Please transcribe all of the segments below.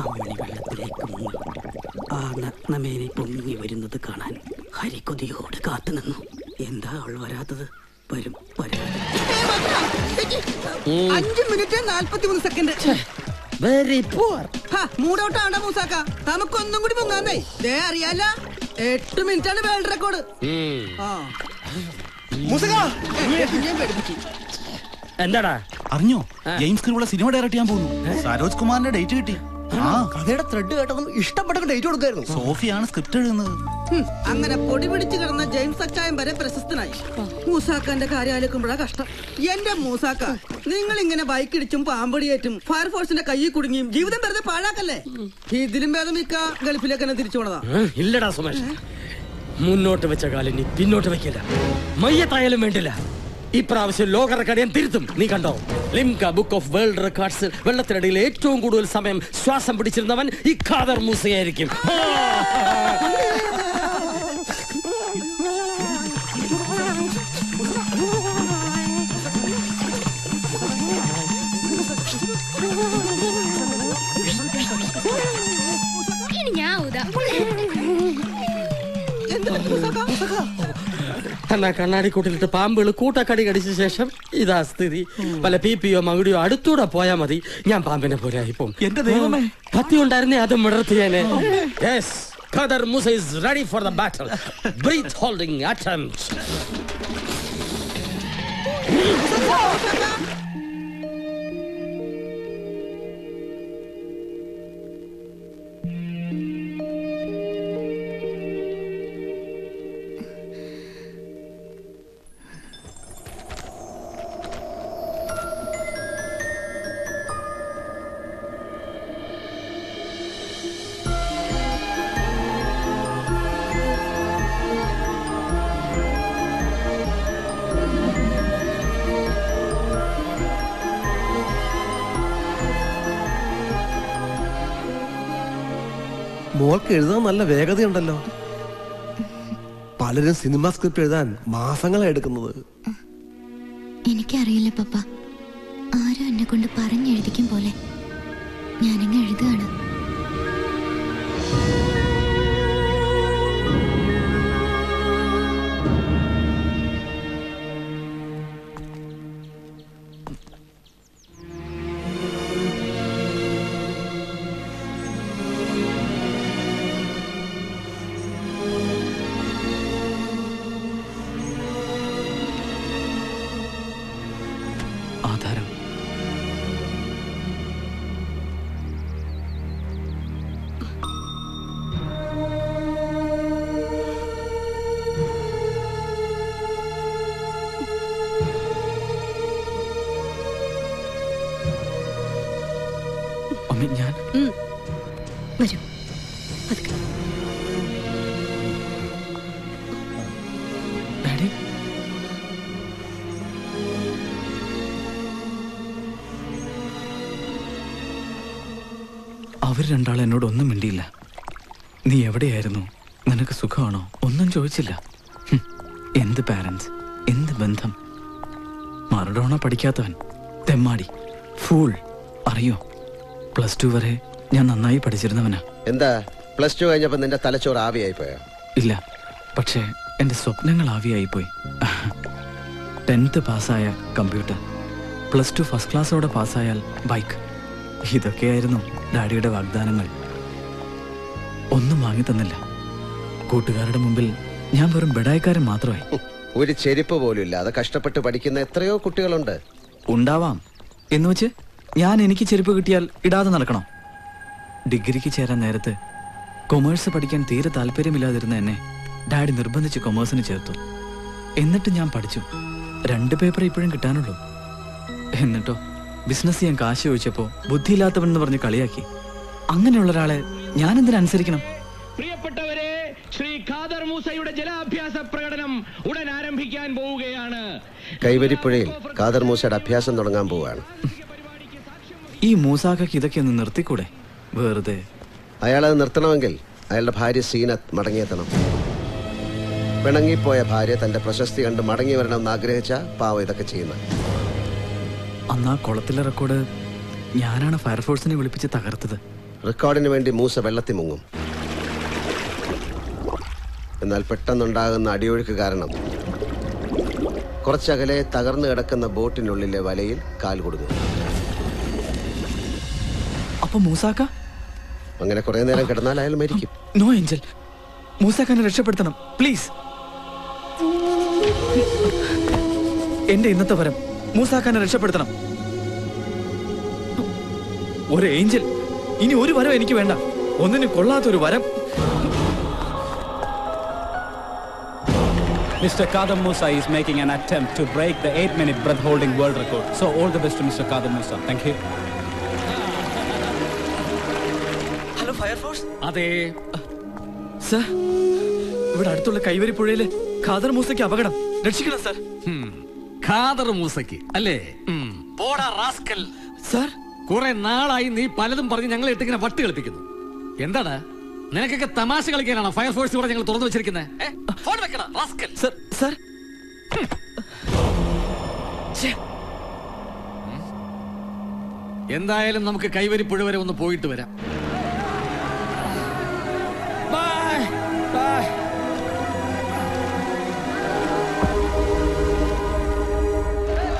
അമ്മണി വെള്ളത്തിലേക്ക് മുങ്ങി ആ നഗ്നമേനി പൊങ്ങി വരുന്നത് കാണാൻ ഹരികൊതിയോട് കാത്തുനിന്നു. എന്താ അവൾ വരാത്തത്? വരും. 5 മിനിറ്റ് 43 സെക്കൻഡ്. Very poor. മൂടൗട്ടാണ് മൂസാക്ക. നമുക്കൊന്നും കൂടി മുങ്ങാന്നേ. അറിയാല 8 മിനിറ്റാണ് വേൾഡ് റെക്കോർഡ്. എന്താടാ അറിഞ്ഞോ? ജെയിംസ് ക്രൂള്ള സിനിമ ഡയറക്ട് ചെയ്യാൻ പോകുന്നു. സരോജ് കുമാറിന്റെ ഡേറ്റ് കിട്ടി. കഥയുടെ ത്രെഡ് കേട്ടതും ഇഷ്ടപ്പെട്ട ഡേറ്റ് കൊടുക്കായിരുന്നു. സോഫിയാണ് സ്ക്രിപ്റ്റ് എഴുതുന്നത്. അങ്ങനെ പൊടി പിടിച്ചു കിടന്ന ജെയിംസ് അച്ചായം വരെ പ്രശസ്തനായി. മൂസാക്കാന്റെ കാര്യം ആലോചിക്കുമ്പോഴാ കഷ്ടം. എന്റെ മൂസാക്ക, നിങ്ങൾ ഇങ്ങനെ ബൈക്കിടിച്ചും പാമ്പടിയേറ്റും ഫയർഫോഴ്സിന്റെ കയ്യിൽ കുടുങ്ങിയും ജീവിതം വെറുതെ പാഴാക്കല്ലേ. ഇതിലും ഭേദം മിക്ക ഗൾഫിലേക്ക് തന്നെ തിരിച്ചു പോണതാ. ഇല്ലടാ സുമേഷ്, മുന്നോട്ട് വെച്ച കാലിനി പിന്നോട്ട് വെക്കില്ല. മയ്യത്തായാലും വേണ്ടില്ല. ഇപ്രാവശ്യം ലോക റെക്കോർഡ് ഞാൻ തിരുത്തും. നീ കണ്ടോ? ലിംക ബുക്ക് ഓഫ് വേൾഡ് റെക്കോർഡ്സിൽ വെള്ളത്തിനടിയിൽ ഏറ്റവും കൂടുതൽ സമയം ശ്വാസം പിടിച്ചിരുന്നവൻ ഈ ഖാദർ മൂസയായിരിക്കും. എന്നാ കണ്ണാടി കൂട്ടിലിട്ട് പാമ്പുകൾ കൂട്ടക്കടി കടിച്ച ശേഷം ഇതാ സ്ഥിതി. പല പിപിയോ മകുടിയോ അടുത്തൂടെ പോയാ മതി, ഞാൻ പാമ്പിനെ പോലെ ആയിപ്പോ. എന്റെ ദൈവമേ, കത്തി ഉണ്ടായിരുന്നേ അത് മുടർത്തിയേനെ. Yes, Qadar Musa is ready for the battle. Breath holding attempt. മോൾക്ക് എഴുതാൻ നല്ല വേഗതയുണ്ടല്ലോ. പലരും സിനിമ സ്ക്രിപ്റ്റ് എഴുതാൻ മാസങ്ങളാണ് എടുക്കുന്നത്. എനിക്കറിയില്ല പപ്പ, ആരും എന്നെ കൊണ്ട് പറഞ്ഞെഴുതിക്കും പോലെ ഞാനങ്ങ് എഴുതുകയാണ്. ആധാരം അമ്മ, ഞാൻ വരൂ. ഡാഡി, അവർ രണ്ടാളും എന്നോട് ഒന്നും മിണ്ടിയില്ല. നീ എവിടെയായിരുന്നു, നിനക്ക് സുഖമാണോ ഒന്നും ചോദിച്ചില്ല. എന്ത് പാരന്റ്സ്, എന്ത് ബന്ധം. മറഡോണ പഠിക്കാത്തവൻ, തെമ്മാടി, ഫൂൾ. അറിയോ, +2 വരെ ഞാൻ നന്നായി പഠിച്ചിരുന്നവനാ. എന്താ +2 കഴിഞ്ഞപ്പോ നിന്റെ തലച്ചോറ് ആവിയായി പോയോ? ഇല്ല, പക്ഷേ എന്റെ സ്വപ്നങ്ങൾ ആവിയായിപ്പോയി. 10th പാസ്സായ കമ്പ്യൂട്ടർ, +2 ഫസ്റ്റ് ക്ലാസ്സോടെ പാസ്സായാൽ ബൈക്ക്. ഇതൊക്കെയായിരുന്നു ഡാഡിയുടെ വാഗ്ദാനങ്ങൾ. ഒന്നും വാങ്ങി തന്നില്ല. കൂട്ടുകാരുടെ മുമ്പിൽ ഞാൻ വെറും ബെഡായിക്കാരൻ മാത്രമായി. ഒരു ചെരുപ്പ് പോലും ഇല്ലാതെ കഷ്ടപ്പെട്ട് പഠിക്കുന്ന എത്രയോ കുട്ടികളുണ്ട്. ഉണ്ടാവാം എന്ന് വെച്ച് ഞാൻ എനിക്ക് ചെരുപ്പ് കിട്ടിയാൽ ഇടാതെ നടക്കണം? ഡിഗ്രിക്ക് ചേരാൻ നേരത്ത് കൊമേഴ്സ് പഠിക്കാൻ തീരെ താല്പര്യമില്ലാതിരുന്ന എന്നെ ഡാഡി നിർബന്ധിച്ച് കൊമേഴ്സിന് ചേർത്തു. എന്നിട്ട് ഞാൻ പഠിച്ചു. 2 പേപ്പർ ഇപ്പോഴും കിട്ടാനുള്ളൂ. എന്നിട്ടോ ബിസിനസ് ചെയ്യാൻ കാശ് ചോദിച്ചപ്പോ ബുദ്ധിയില്ലാത്തവനെന്ന് പറഞ്ഞ് കളിയാക്കി. അങ്ങനെയുള്ള ഒരാളെ ഞാൻ എന്തിനനുസരിക്കണം? പ്രിയപ്പെട്ടവരെ, ശ്രീ ഖാദർ മൂസയുടെ ജലാഭ്യാസ പ്രകടനം ഉടൻ ആരംഭിക്കാൻ പോവുകയാണ്. കൈവരിപ്പുഴയിൽ ഖാദർ മൂസയുടെ അഭ്യാസം തുടങ്ങാൻ പോവുകയാണ്. ഈ മൂസാക്കയ്ക്ക് ഇതൊക്കെ ഒന്ന് നിർത്തിക്കൂടെ? വെറുതെ. അയാളത് നിർത്തണമെങ്കിൽ അയാളുടെ ഭാര്യ സീനത്ത് മടങ്ങിയെത്തണം. പിണങ്ങിപ്പോയ ഭാര്യ തന്റെ പ്രശസ്തി കണ്ട് മടങ്ങി വരണമെന്ന് ആഗ്രഹിച്ച പാവം ഇതൊക്കെ ചെയ്യുന്ന. അന്നാ കുളത്തിലെ റെക്കോർഡ് ഞാനാണ് ഫയർഫോഴ്സിനെ വിളിപ്പിച്ച് തകർത്തത്. റെക്കോർഡിന് വേണ്ടി മൂസ വെള്ളത്തിൽ മുങ്ങും. എന്നാൽ പെട്ടെന്നുണ്ടാകുന്ന അടിയൊഴുക്ക് കാരണം കുറച്ചകലെ തകർന്നു കിടക്കുന്ന ബോട്ടിനുള്ളിലെ വലയിൽ കാൽ കൊടുക്കും. അപ്പൊ മൂസാക്ക അങ്ങനെ കുറെ നേരം കിടന്നാൽ അയാൾ മരിക്കും. നോ ഏഞ്ചൽ, മൂസാക്കാനെ രക്ഷപ്പെടുത്തണം പ്ലീസ്. എന്റെ ഇന്നത്തെ വരം മൂസാക്കാനെ രക്ഷപ്പെടുത്തണം. ഒരു ഏഞ്ചൽ, ഇനി ഒരു വരം എനിക്ക് വേണ്ട. ഒന്നിനും കൊള്ളാത്തൊരു വരം. Mr. Kadam Musa is making an attempt to break the 8-minute breath holding world record. So all the best to Mr. Kadam Musa. Thank you. Hello fire force. അതെ സർ, ഇവിടെ അടുത്തുള്ള കൈവരി പുഴയില് ഖാദർ മൂസയ്ക്ക് അപകടം. രക്ഷിക്കണം സർ. ഖാദർ മൂസയ്ക്ക് അല്ലേ? പോടാ റാസ്കൽ. സർ, കുറെ നാളായി നീ പലതും പറഞ്ഞ് ഞങ്ങളെ ഇട്ടിങ്ങനെ വട്ട് കളിപ്പിക്കുന്നു. എന്താണ് നിനക്കൊക്കെ തമാശ കളിക്കാനാണോ ഫയർഫോഴ്സ് ഇവിടെ ഞങ്ങൾ തുറന്നു വെച്ചിരിക്കുന്നത്? Sir, sir. എന്തായാലും നമുക്ക് കൈവരി പുഴ വരെ ഒന്ന് പോയിട്ട് വരാം.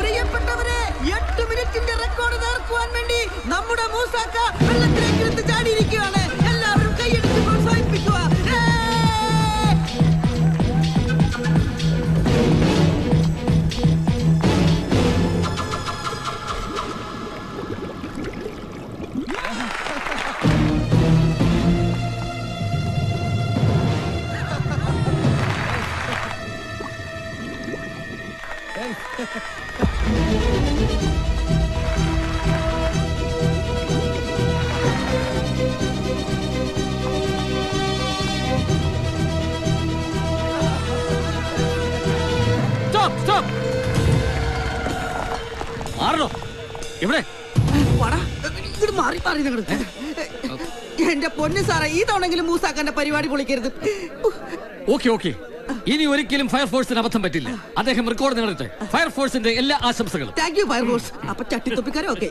പ്രിയപ്പെട്ടവരെ, 8 മിനിറ്റിന്റെ റെക്കോർഡ് നേർക്കുവാൻ വേണ്ടി നമ്മുടെ മൂസാക്ക വെള്ളത്തിലേക്ക് എടുത്ത് ചാടിയിരിക്കുകയാണ്. എല്ലാവരും കൈയടിച്ച് പ്രോത്സാഹിപ്പിക്കുക. ഇവിടെ മാറി മാറി എന്റെ പൊന്നു സാറേ, ഈ തവണെങ്കിലും മൂസാക്കാന്റെ പരിപാടി പൊളിക്കരുത്. ഓക്കെ ഓക്കെ, ഇനി ഒരിക്കലും ഫയർഫോഴ്സിന് അബദ്ധം പറ്റില്ല. അദ്ദേഹം റെക്കോർഡ് നേടട്ടെ. ഫയർഫോഴ്സിന്റെ എല്ലാ ആശംസകളും. Thank you fire force. അപ്പൊ ചട്ടിത്തൊപ്പിക്കാരോ? Okay.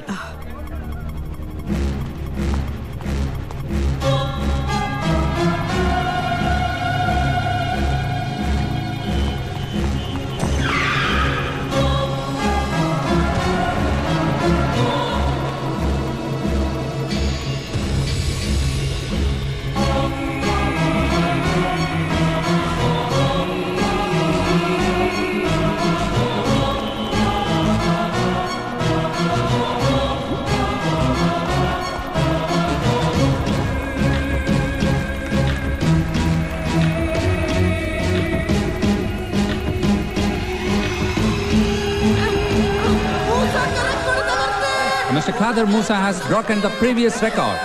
Mr. Kadar Musa has broken the previous record.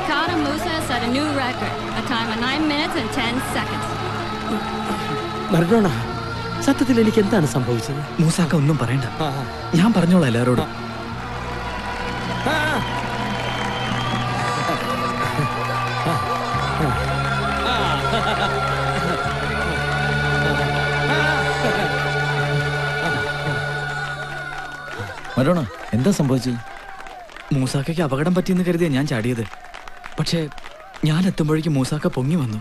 Kader Musa set a new record, a time of 9 minutes and 10 seconds. Maradona, സത്യത്തിൽ എനിക്ക് എന്താണ് സംഭവിച്ചത്? മൂസാക്ക ഒന്നും പറയണ്ട, ഞാൻ പറഞ്ഞോളാം എല്ലാവരോടും. മറഡോണ, എന്താ സംഭവിച്ചത്? മൂസാക്കയ്ക്ക് അപകടം പറ്റിയെന്ന് കരുതിയാ ഞാൻ ചാടിയത്. പക്ഷേ ഞാൻ എത്തുമ്പോഴേക്കും മൂസാക്ക പൊങ്ങി വന്നു.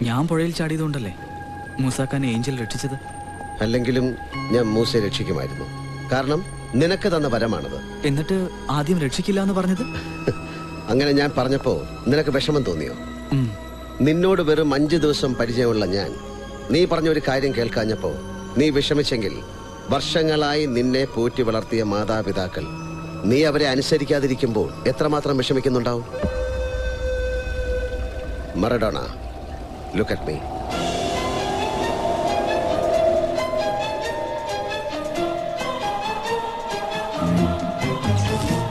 ഞാൻ പുഴയിൽ ചാടിയതുകൊണ്ടല്ലേ മൂസാക്കാനെ ഏഞ്ചൽ രക്ഷിച്ചത്? അല്ലെങ്കിലും ഞാൻ മൂസയെ രക്ഷിക്കുമായിരുന്നു. കാരണം നിനക്ക് തന്ന വരമാണത്. എന്നിട്ട് ആദ്യം രക്ഷിക്കില്ല എന്ന് പറഞ്ഞത്? അങ്ങനെ ഞാൻ പറഞ്ഞപ്പോ നിനക്ക് വിഷമം തോന്നിയോ? നിന്നോട് വെറും 5 ദിവസം പരിചയമുള്ള ഞാൻ നീ പറഞ്ഞ ഒരു കാര്യം കേൾക്കാഞ്ഞപ്പോ നീ വിഷമിച്ചെങ്കിൽ വർഷങ്ങളായി നിന്നെ പോറ്റി വളർത്തിയ മാതാപിതാക്കൾ നീ അവരെ അനുസരിക്കാതിരിക്കുമ്പോൾ എത്രമാത്രം വിഷമിക്കുന്നുണ്ടാവും? Maradona, look at me.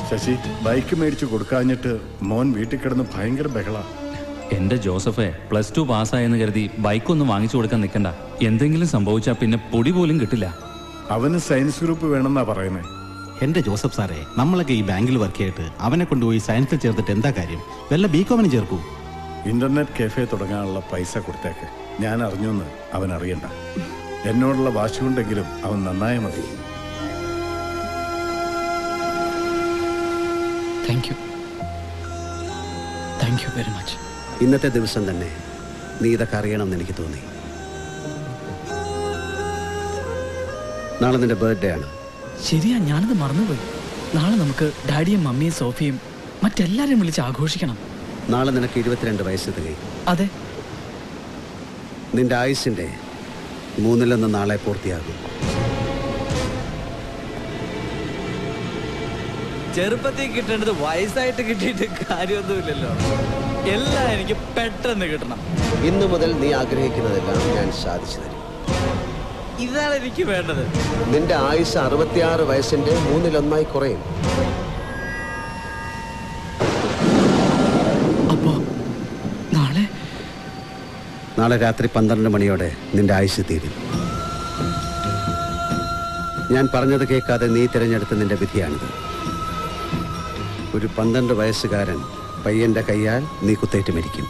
Sasi, bike മേടിച്ചു കൊടുക്കാഞ്ഞിട്ട് മോൻ വീട്ടിൽ കിടന്ന് ഭയങ്കര ബഹള. എന്റെ ജോസഫെ, +2 പാസ്സായെന്ന് കരുതി ബൈക്കൊന്നും വാങ്ങിച്ചു കൊടുക്കാൻ നിൽക്കണ്ട. എന്തെങ്കിലും സംഭവിച്ചാൽ പിന്നെ പൊടി പോലും കിട്ടില്ല. അവന് സയൻസ് ഗ്രൂപ്പ് വേണമെന്നാ പറയുന്നത്. എന്റെ ജോസഫ് സാറേ, നമ്മളൊക്കെ ഈ ബാങ്കിൽ വർക്ക് ചെയ്തിട്ട് അവനെ കൊണ്ടുപോയി സയൻസിൽ ചേർത്തിട്ട് എന്താ കാര്യം? വല്ല ബികോമിന് ചേർക്കൂ. ഇന്റർനെറ്റ് കഫേ തുടങ്ങാനുള്ള പൈസ കൊടുത്തേക്ക്. ഞാൻ അറിഞ്ഞൊന്ന് അവൻ അറിയണ്ട. എന്നോടുള്ള വാശി കൊണ്ടെങ്കിലും അവൻ നന്നായ മതി. Thank you very much. ഇന്നത്തെ ദിവസം തന്നെ നീ ഇതൊക്കെ അറിയണമെന്ന് എനിക്ക് തോന്നി. നാളെ നിന്റെ ബർത്ത്ഡേ ആണ്. ശരിയാ, ഞാനത് മറന്നുപോയി. നാളെ നമുക്ക് ഡാഡിയും മമ്മിയും സോഫിയും മറ്റെല്ലാരെയും വിളിച്ച് ആഘോഷിക്കണം. നാളെ നിനക്ക് 22 വയസ്സ് തികയും. അതെ, നിന്റെ ആയുസിന്റെ 1/3 നാളെ പൂർത്തിയാകും. ചെറുപ്പത്തിൽ കിട്ടേണ്ടത് വയസ്സായിട്ട് കിട്ടിയിട്ട് കാര്യമൊന്നുമില്ലല്ലോ. എല്ലാം എനിക്ക് പെട്ടെന്ന് കിട്ടണം. ഇന്നു മുതൽ നീ ആഗ്രഹിക്കുന്നതെല്ലാം ഞാൻ സാധിച്ചു തരും. ഇതാണ് എനിക്ക് വേണ്ടത്. നിന്റെ ആയുസ് 66 വയസ്സിന്റെ 1/3 കുറയും. അപ്പോ നാളെ രാത്രി 12 മണിയോടെ നിന്റെ ആയുസ് തീരും. ഞാൻ പറഞ്ഞത് കേൾക്കാതെ നീ തിരഞ്ഞെടുത്ത നിന്റെ വിധിയാണിത്. ഒരു 12 വയസ്സുകാരൻ പയ്യന്റെ കയ്യാൽ നീ കുത്തേറ്റ് മരിക്കും.